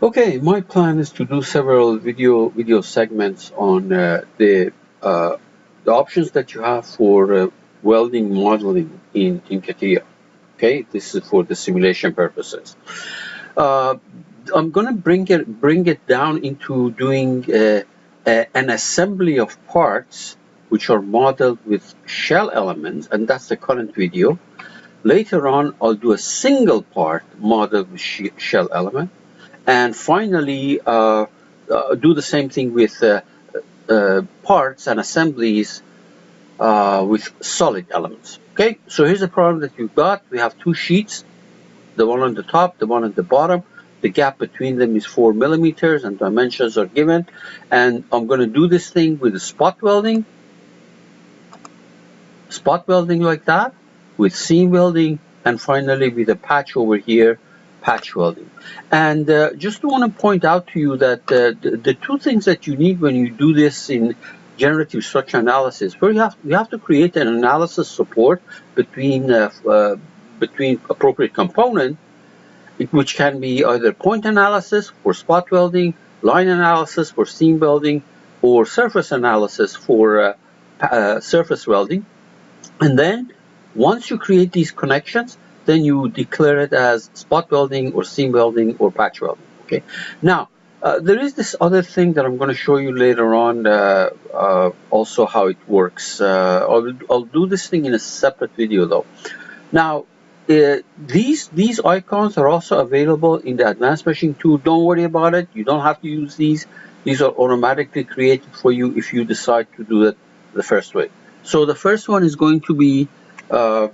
Okay, my plan is to do several video segments on the options that you have for welding modeling in Catia. Okay, this is for the simulation purposes. Uh, I'm gonna bring it down into doing an assembly of parts which are modeled with shell elements, and that's the current video. Later on, I'll do a single part modeled with shell element. And finally, do the same thing with parts and assemblies with solid elements. Okay, so here's the problem that you've got. We have two sheets, the one on the top, the one on the bottom. The gap between them is 4 millimeters and dimensions are given. And I'm going to do this thing with spot welding like that, with seam welding, and finally with a patch over here, patch welding. And just want to point out to you that the two things that you need when you do this in generative structure analysis, where you have to create an analysis support between appropriate component, which can be either point analysis for spot welding, line analysis for seam welding, or surface analysis for surface welding. And then once you create these connections, then you declare it as spot welding or seam welding or patch welding. Okay. Now, there is this other thing that I'm going to show you later on, also how it works. I'll do this thing in a separate video though. Now, these icons are also available in the advanced meshing tool. Don't worry about it. You don't have to use these. These are automatically created for you if you decide to do it the first way. So the first one is going to be the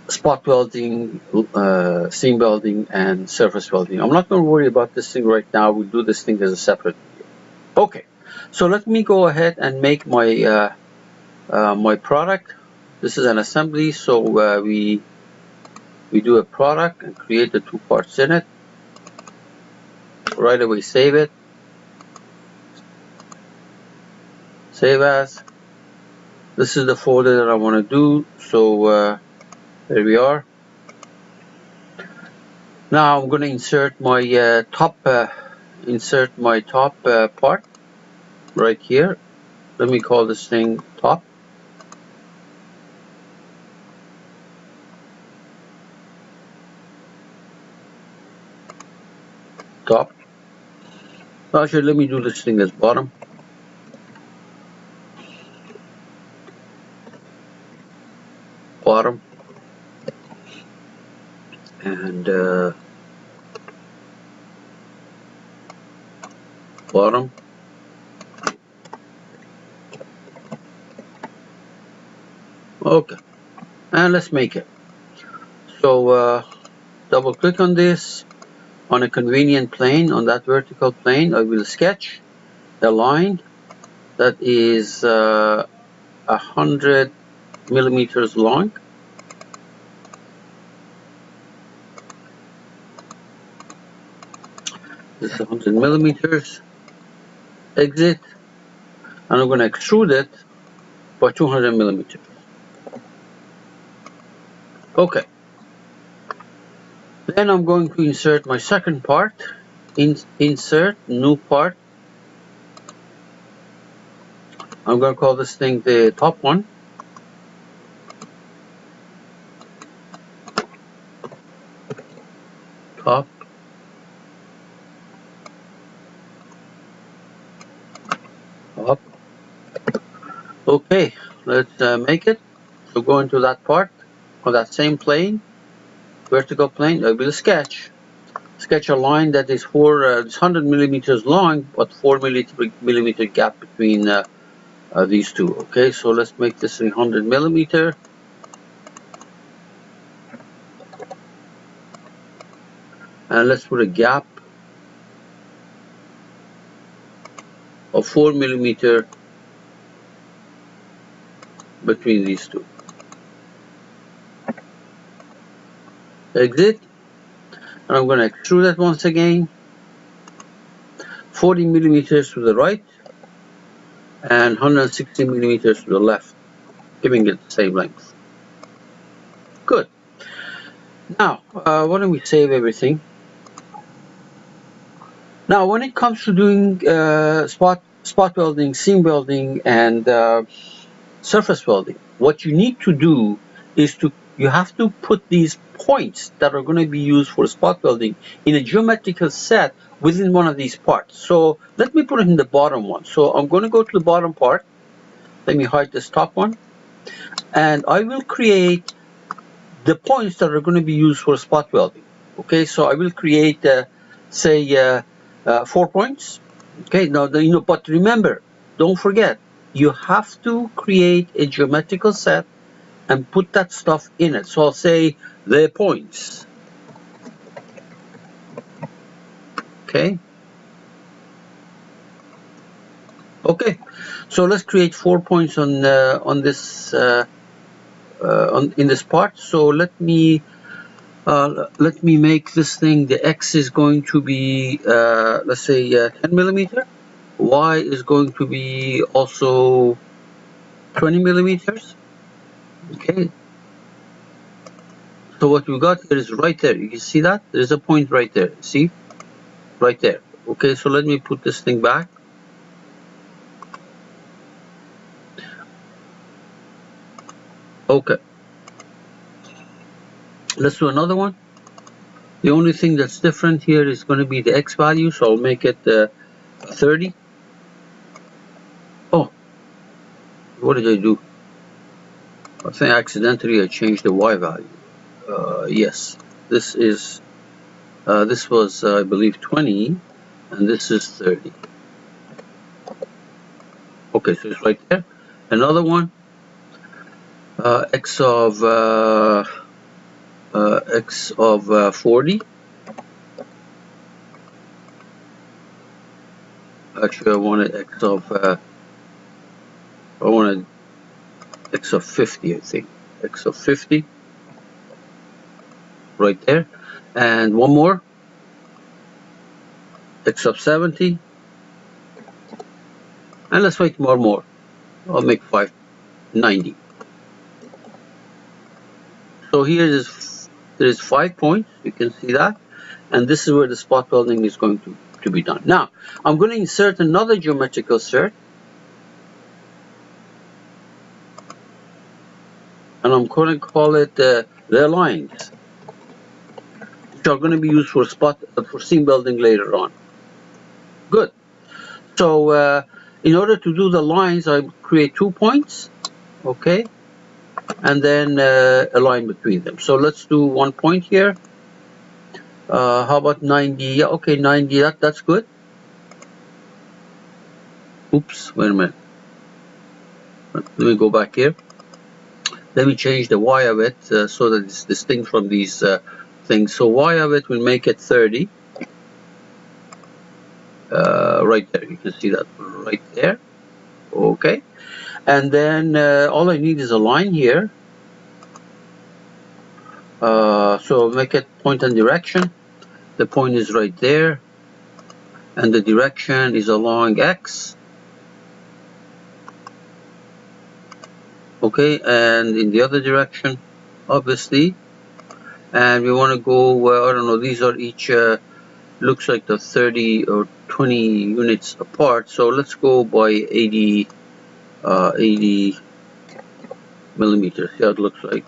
spot welding, seam welding, and surface welding. I'm not going to worry about this thing right now. We'll do this thing as a separate video. Okay, so let me go ahead and make my my product. This is an assembly, so we do a product and create the two parts in it. Right away, save it. Save as. This is the folder that I want to do. So there we are. Now I'm going to insert my top part right here. Let me call this thing top. Top. Actually, let me do this thing as bottom. Bottom. And bottom. Okay. And let's make it. So double click on this. On a convenient plane, on that vertical plane, I will sketch a line that is 100 millimeters long. This is 100 millimeters. Exit, and I'm going to extrude it by 200 millimeters. Okay. Then I'm going to insert my second part. Insert new part. I'm going to call this thing the top one. Top. Up. Okay, let's make it. So go into that part on that same plane, vertical plane. I will sketch a line that is 100 millimeters long, but 4 millimeter gap between these two. Okay, so let's make this 100 millimeter. And let's put a gap of 4 millimeter between these two. Exit. And I'm going to extrude that once again. 40 millimeters to the right and 160 millimeters to the left, giving it the same length. Good. Now, why don't we save everything? Now, when it comes to doing spot welding, seam welding, and surface welding, what you need to do is you have to put these points that are going to be used for spot welding in a geometrical set within one of these parts. So let me put it in the bottom one. So I'm going to go to the bottom part. Let me hide this top one, and I will create the points that are going to be used for spot welding. Okay, so I will create say 4 points. Okay, now but remember, don't forget, you have to create a geometrical set and put that stuff in it. So I'll say the points. Okay. Okay. So let's create 4 points on this in this part. So let me make this thing. The X is going to be let's say 10 millimeter. Y is going to be also 20 millimeters. Okay. So what we got here is right there. You can see that there's a point right there. See, right there. Okay. So let me put this thing back. Okay. Let's do another one. The only thing that's different here is going to be the X value. So I'll make it 30. Oh, what did I do? I think accidentally I changed the Y value. Yes, this was I believe 20, and this is 30. Okay, so it's right there. Another one, X of 40. Actually, I wanted X of 50. I think X of 50. Right there, and one more, X of 70, and let's make more. I'll make 590. So here there is 5 points. You can see that, and this is where the spot welding is going to be done. Now I'm going to insert another geometrical set, and I'm going to call it the lines, which are going to be used for seam welding later on. Good. So in order to do the lines, I create 2 points, okay, and then a line between them. So let's do 1 point here. How about 90? Yeah, okay, 90. That's good. Oops, wait a minute. Let me go back here. Let me change the Y of it so that it's distinct from these things. So Y of it will make it 30. Right there, you can see that right there. Okay, and then all I need is a line here. So make it point and direction. The point is right there, and the direction is along X. Okay, and in the other direction, obviously, and we want to go I don't know, these are each looks like the 30 or 20 units apart, so let's go by 80 millimeters. Yeah, it looks like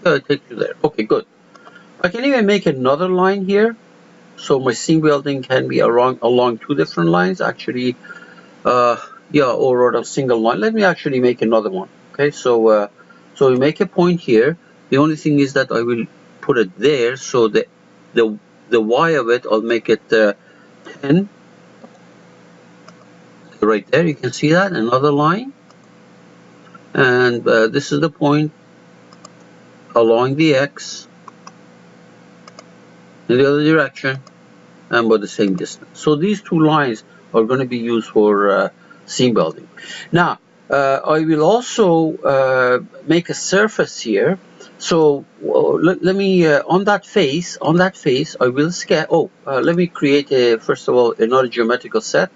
it takes you there. Okay, good. I can even make another line here, so my seam welding can be along 2 different lines actually. Yeah, or a single line. Let me actually make another one. Okay, so we make a point here. The only thing is that I will put it there, so the Y of it, I'll make it 10. Right there, you can see that, another line, and this is the point along the X in the other direction, and by the same distance. So these 2 lines are going to be used for seam welding. Now I will also make a surface here. So let me on that face I will scan. Let me create first of all another geometrical set,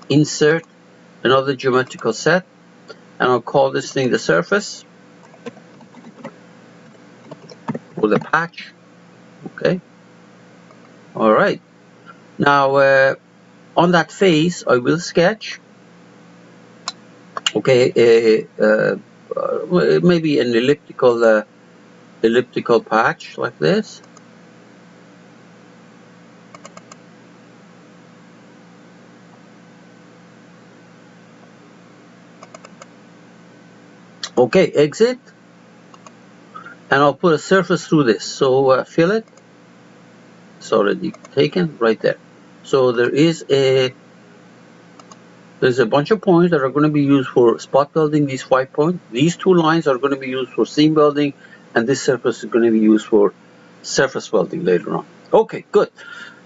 insert another geometrical set, and I'll call this thing the surface. for the patch. Okay. All right. Now on that face, I will sketch. Okay. Maybe an elliptical patch like this. Okay, exit, and I'll put a surface through this. So fill it. It's already taken right there. So there's a bunch of points that are going to be used for spot welding. These 5 points. These 2 lines are going to be used for seam welding, and this surface is going to be used for surface welding later on. Okay, good.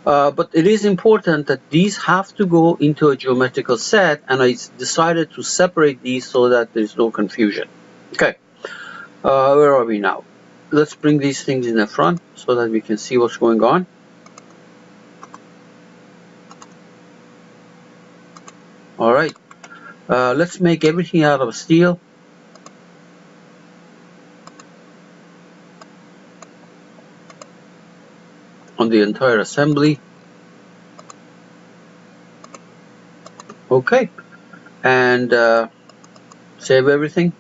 But it is important that these have to go into a geometrical set, and I decided to separate these so that there's no confusion. Okay, where are we now? Let's bring these things in the front so that we can see what's going on. All right, let's make everything out of steel. On the entire assembly. Okay, and save everything.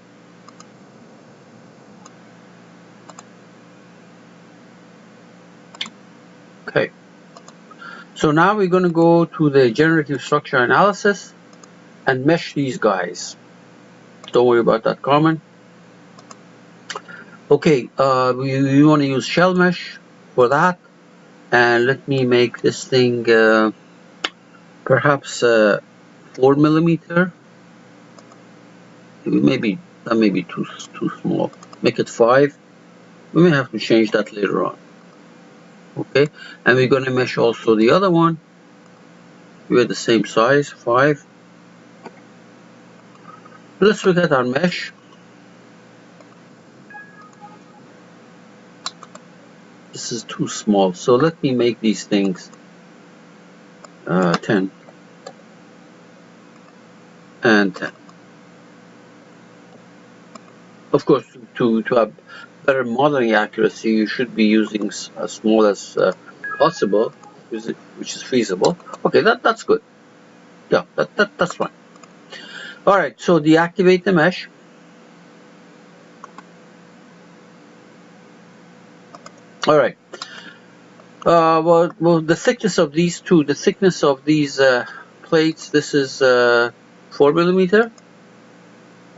Okay, so now we're going to go to the generative structure analysis and mesh these guys. Don't worry about that comment. Okay, we want to use shell mesh for that, and let me make this thing perhaps 4 millimeter. Maybe that may be too small. Make it 5. We may have to change that later on. Okay, and we're going to mesh also the other one. We're the same size, 5. Let's look at our mesh. This is too small, so let me make these things 10 and 10. Of course, to have better modeling accuracy, you should be using as small as possible, which is feasible. Okay, that's good. Yeah, that's fine. All right, so deactivate the mesh. All right. Well, the thickness of these two, the thickness of these plates, this is 4 millimeter.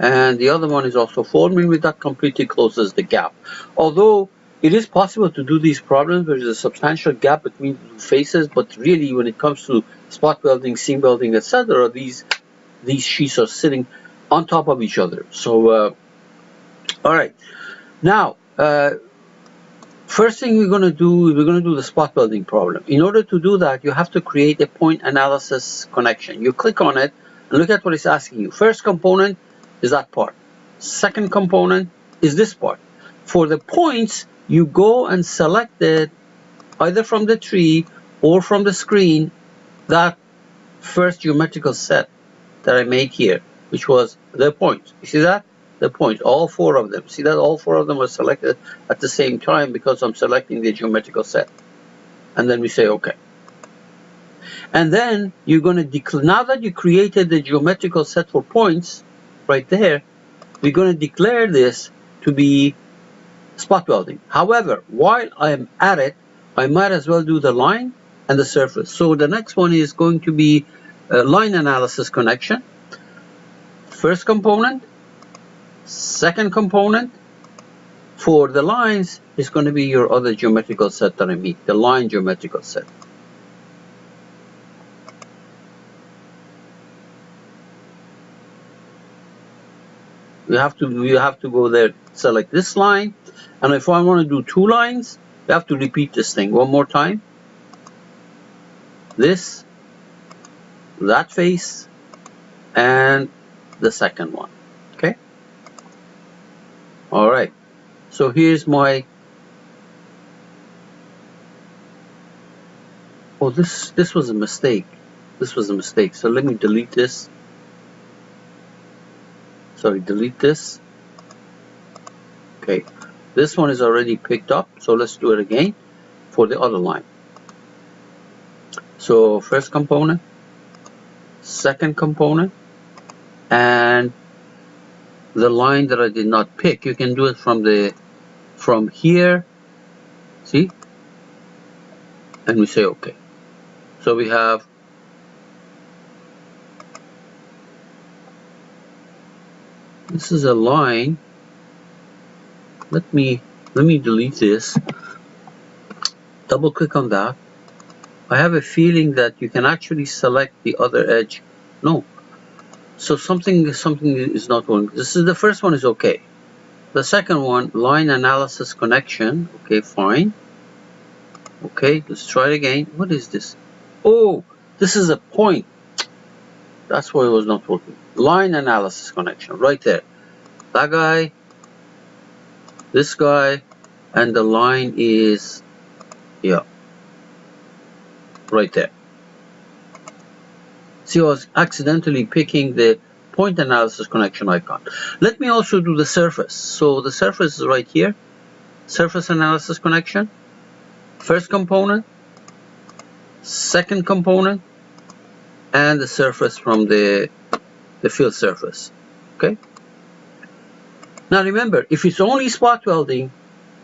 And the other one is also 4 millimeter. That completely closes the gap. Although it is possible to do these problems, there is a substantial gap between the two faces, but really when it comes to spot welding, seam welding, etc., these sheets are sitting on top of each other. So, all right. Now, first thing we're going to do the spot welding problem. In order to do that, you have to create a point analysis connection. You click on it and look at what it's asking you. First component is that part. Second component is this part. For the points, you go and select it either from the tree or from the screen, that first geometrical set that I made here, which was the points. You see that? The points, all 4 of them. See that all 4 of them are selected at the same time because I'm selecting the geometrical set. And then we say OK. And then you're going to declare, now that you created the geometrical set for points right there, we're going to declare this to be spot welding. However, while I'm at it, I might as well do the line and the surface. So the next one is going to be a line analysis connection. First component, second component. For the lines, is going to be your other geometrical set that I made, the line geometrical set. You have to go there, select this line, and if I want to do 2 lines, you have to repeat this thing one more time. This, that face, and the second one. Okay. All right. So here's my. Oh, this was a mistake. This was a mistake. So let me delete this. Sorry, delete this. Okay. This one is already picked up, so let's do it again for the other line. So first component, second component, and the line that I did not pick, you can do it from here, see, and we say okay. So we have this is a line. Let me delete this. Double click on that. I have a feeling that you can actually select the other edge. No. So something is not working. This is the first one is okay. The second one, line analysis connection. Okay, fine. Okay, let's try it again. What is this? Oh, this is a point. That's why it was not working. Line analysis connection, right there. That guy, this guy, and the line is, yeah, right there. See, I was accidentally picking the point analysis connection icon. Let me also do the surface. So the surface is right here. Surface analysis connection. First component, second component, and the surface from the field surface. Okay. Now remember, if it's only spot welding,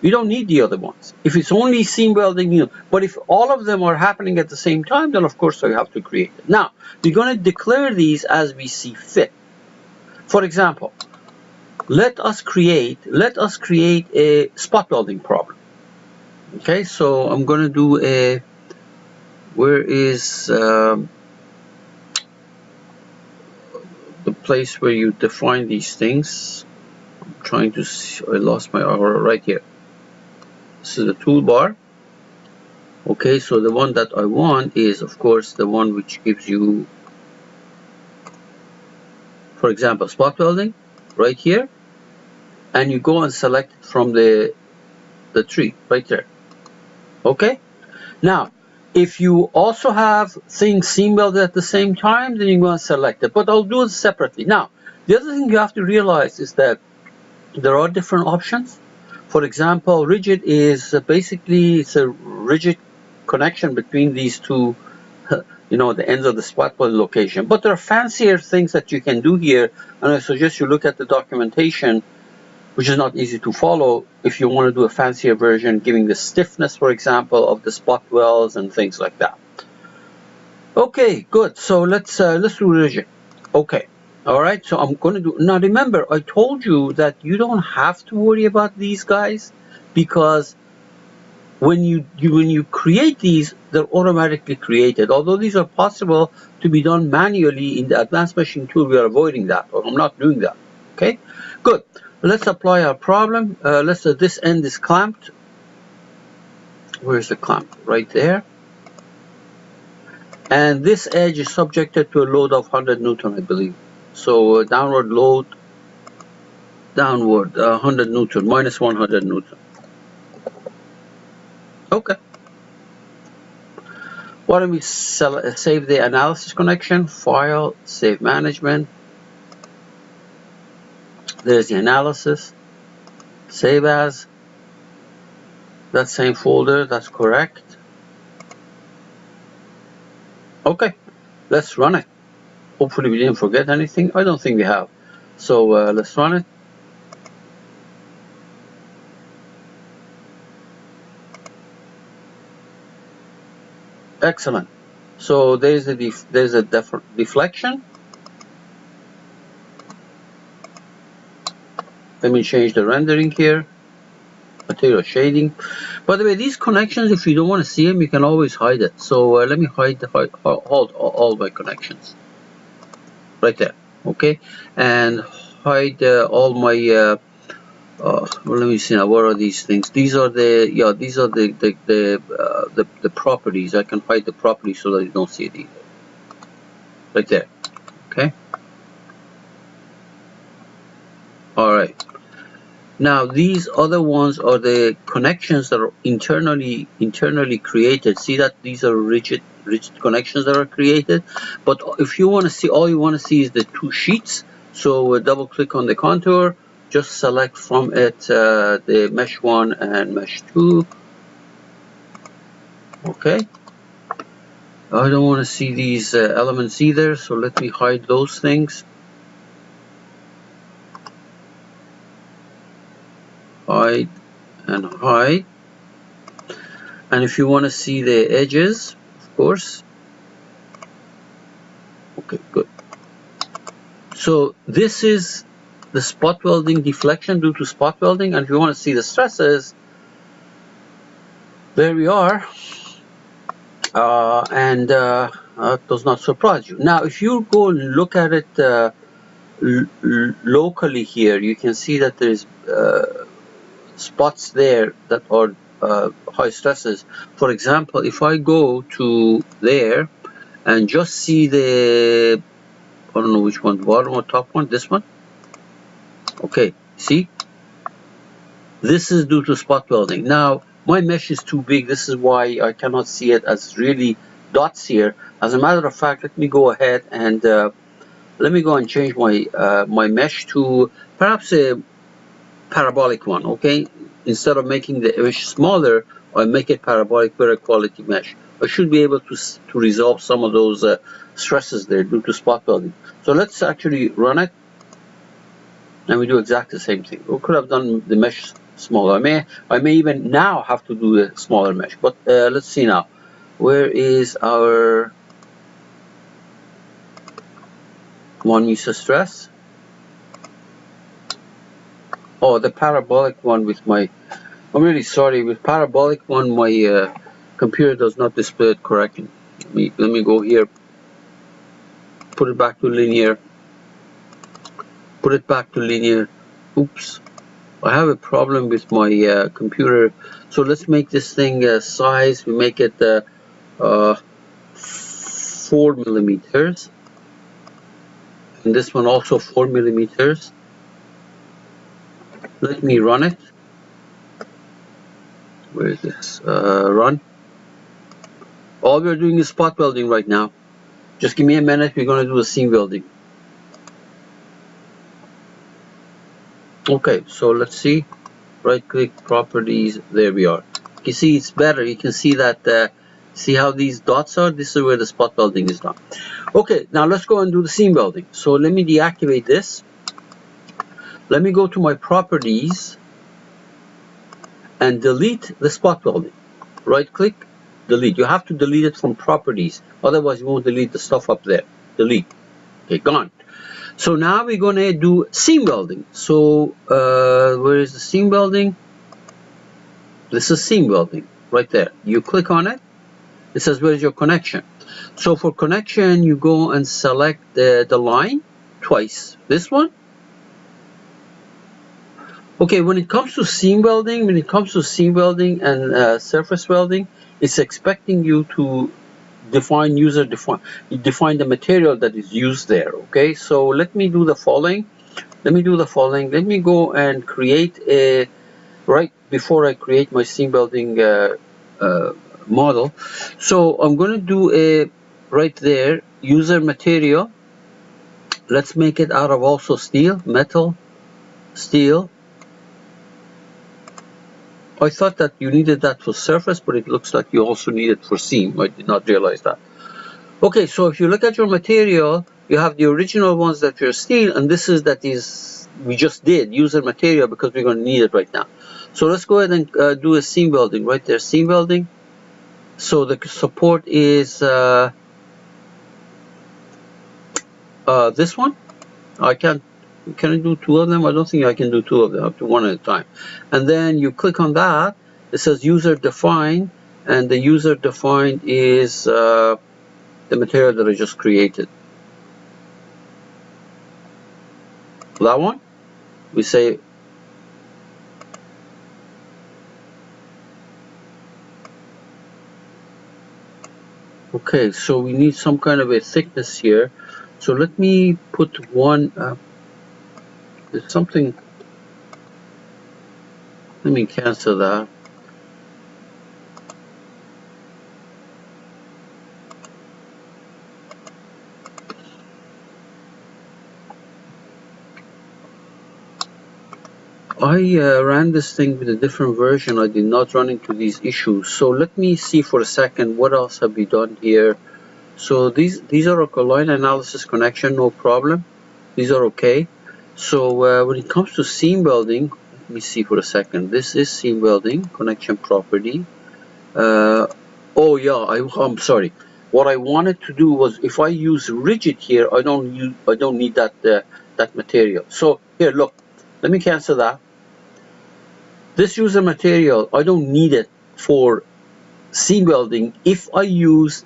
you don't need the other ones. If it's only seam welding, you know, but if all of them are happening at the same time, then of course I have to create it. Now, we're going to declare these as we see fit. For example, let us create a spot welding problem. Okay, so I'm going to do a, where is the place where you define these things? I'm trying to see, I lost my arrow right here. This is the toolbar. Okay, so the one that I want is, of course, the one which gives you, for example, spot welding right here, and you go and select it from the tree right there. Okay, now if you also have things seam welded at the same time, then you go and select it, but I'll do it separately. Now, the other thing you have to realize is that there are different options. For example, rigid is basically, it's a rigid connection between these two, you know, the ends of the spot weld location. But there are fancier things that you can do here, and I suggest you look at the documentation, which is not easy to follow, if you want to do a fancier version, giving the stiffness, for example, of the spot welds and things like that. Okay, good. So let's do rigid. Okay. All right, so I'm going to do, now remember, I told you that you don't have to worry about these guys, because when you create these, they're automatically created. Although these are possible to be done manually in the advanced machine tool, we are avoiding that, or I'm not doing that. Okay, good. Let's apply our problem. Let's say this end is clamped. Where's the clamp? Right there. And this edge is subjected to a load of 100 Newton, I believe. So downward load, downward 100 Newton, minus 100 Newton. Okay. Why don't we save the analysis connection, file, save management. There's the analysis, save as, that same folder, that's correct. Okay, let's run it. Hopefully we didn't forget anything. I don't think we have. So let's run it. Excellent. So there's a deflection. Let me change the rendering here. Material shading. By the way, these connections, if you don't want to see them, you can always hide it. So let me hide all my connections. Right there, okay, and hide all my well, let me see now, what are these things? These are the, yeah, these are the properties. I can hide the properties so that you don't see it either. Right there, okay. All right, now these other ones are the connections that are internally created. See that these are rigid connections that are created, but if you want to see, all you want to see is the two sheets. So double click on the contour, just select from it the mesh 1 and mesh 2. Okay, I don't want to see these elements either, so let me hide those things. Hide and hide. And if you want to see the edges, of course. Okay, good. So this is the spot welding deflection due to spot welding, and if you want to see the stresses, there we are. And does not surprise you. Now, if you go and look at it locally here, you can see that there's spots there that are high stresses. For example, if I go to there and just see the, I don't know which one, bottom or top one, this one. Okay, see? This is due to spot welding. Now, my mesh is too big. This is why I cannot see it as really dots here. As a matter of fact, let me go ahead and let me go and change my my mesh to perhaps a parabolic one. Okay, instead of making the mesh smaller, I make it parabolic, better quality mesh. I should be able to resolve some of those stresses there due to spot welding. So let's actually run it, and we do exactly the same thing. We could have done the mesh smaller. I may even now have to do a smaller mesh, but let's see now. Where is our one meter stress? Oh, the parabolic one with my, I'm really sorry, with parabolic one my computer does not display it correctly. Let me go here, put it back to linear, put it back to linear. Oops, I have a problem with my computer. So let's make this thing size, we make it 4 millimeters, and this one also 4 millimeters. Let me run it. Where is this? Run. All we're doing is spot welding right now. Just give me a minute, we're going to do a seam welding. Okay, so let's see. Right click, properties, there we are. You see it's better, you can see that, see how these dots are? This is where the spot welding is done. Okay, now let's go and do the seam welding. So let me deactivate this. Let me go to my properties and delete the spot welding. Right click, delete. You have to delete it from properties, otherwise you won't delete the stuff up there. Delete. Okay, gone. So now we're going to do seam welding. So where is the seam welding? This is seam welding right there. You click on it. It says where's your connection. So for connection, you go and select the line twice. This one. Okay, when it comes to seam welding, and surface welding, it's expecting you to define the material that is used there. Okay, so let me do the following. Let me go and create a, right before I create my seam welding model. So I'm going to do a, right there, user material. Let's make it out of also steel, metal, steel. I thought that you needed that for surface, but it looks like you also need it for seam. I did not realize that. Okay, so if you look at your material, you have the original ones that are steel, and this is we just did user material because we're going to need it right now. So let's go ahead and do a seam welding right there, seam welding. So the support is this one. Can I do two of them? I don't think I can do two of them. I have to one at a time. And then you click on that. It says user defined, and the user defined is the material that I just created. That one. We say okay. So we need some kind of a thickness here. So let me put one. There's something. Let me cancel that. I ran this thing with a different version. I did not run into these issues. So let me see for a second what else have we done here. So these are a line analysis connection, no problem. These are okay. So when it comes to seam welding, let me see for a second. This is seam welding connection property. Oh yeah, I'm sorry. What I wanted to do was, if I use rigid here, I don't need that that material. So here, look, let me cancel that. This user material, I don't need it for seam welding if I use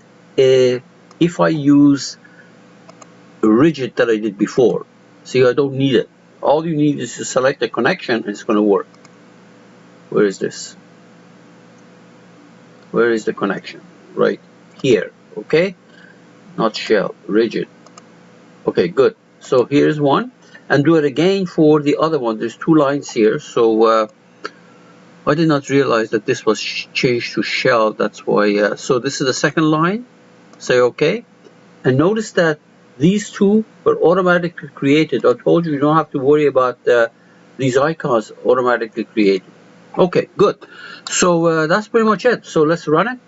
rigid that I did before. See, I don't need it. All you need is to select a connection and it's going to work. Where is this? Where is the connection? Right here, okay? Not shell, rigid. Okay, good. So here's one, and do it again for the other one. There's two lines here, so I did not realize that this was changed to shell. That's why. So this is the second line. Say OK, and notice that these two were automatically created. I told you don't have to worry about these icons automatically created. Okay, good. So that's pretty much it. So let's run it.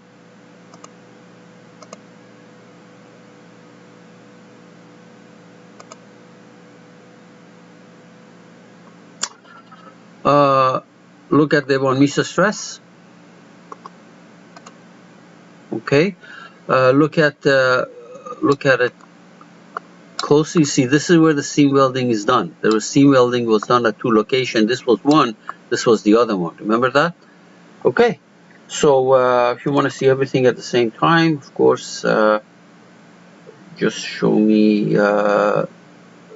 Look at the von Mises stress. Okay, look at it closely. See, this is where the seam welding is done. There was seam welding was done at two locations. This was one. This was the other one. Remember that? Okay. So if you want to see everything at the same time, of course, just show me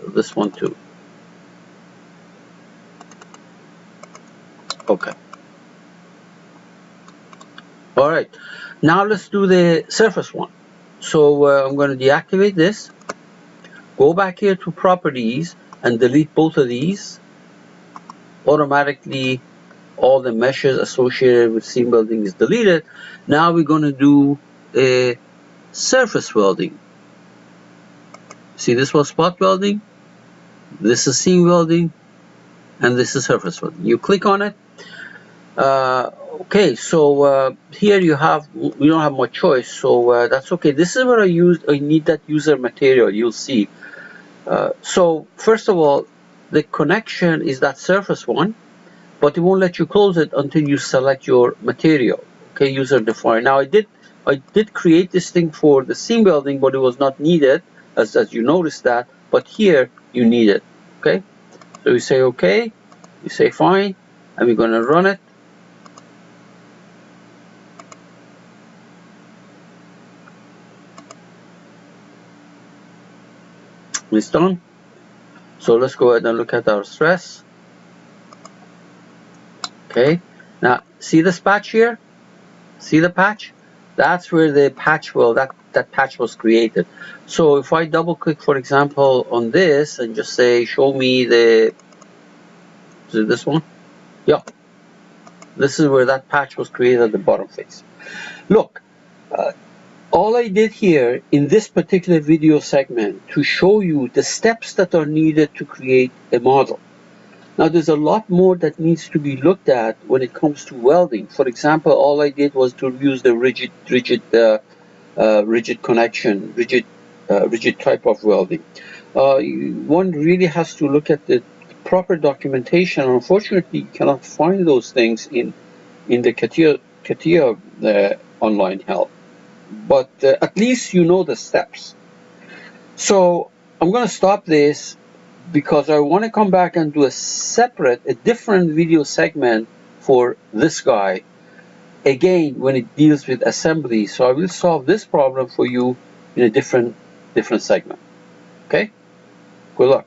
this one too. Okay. All right. Now let's do the surface one. So I'm going to deactivate this. Go back here to properties and delete both of these. Automatically, all the meshes associated with seam welding is deleted. Now we're going to do a surface welding. See, this was spot welding, this is seam welding, and this is surface welding. You click on it. Okay, so here we don't have much choice, so that's okay. This is where I need that user material. You'll see. So first of all, the connection is that surface one, but it won't let you close it until you select your material. Okay, user defined. Now I did create this thing for the seam welding, but it was not needed, as you noticed that. But here you need it. Okay, so you say okay, you say fine, and we're going to run it. It's done. So let's go ahead and look at our stress. Okay, now see this patch here? See the patch? That's where the patch that patch was created. So if I double click, for example, on this and just say show me is it this one? Yeah. This is where that patch was created at the bottom face. Look, all I did here in this particular video segment to show you the steps that are needed to create a model. Now there's a lot more that needs to be looked at when it comes to welding. For example, all I did was to use the rigid connection, rigid type of welding. One really has to look at the proper documentation. Unfortunately, you cannot find those things in the Catia online help. But at least you know the steps. So I'm going to stop this because I want to come back and do a different video segment for this guy. Again, when it deals with assembly. So I will solve this problem for you in a different segment. Okay? Good luck.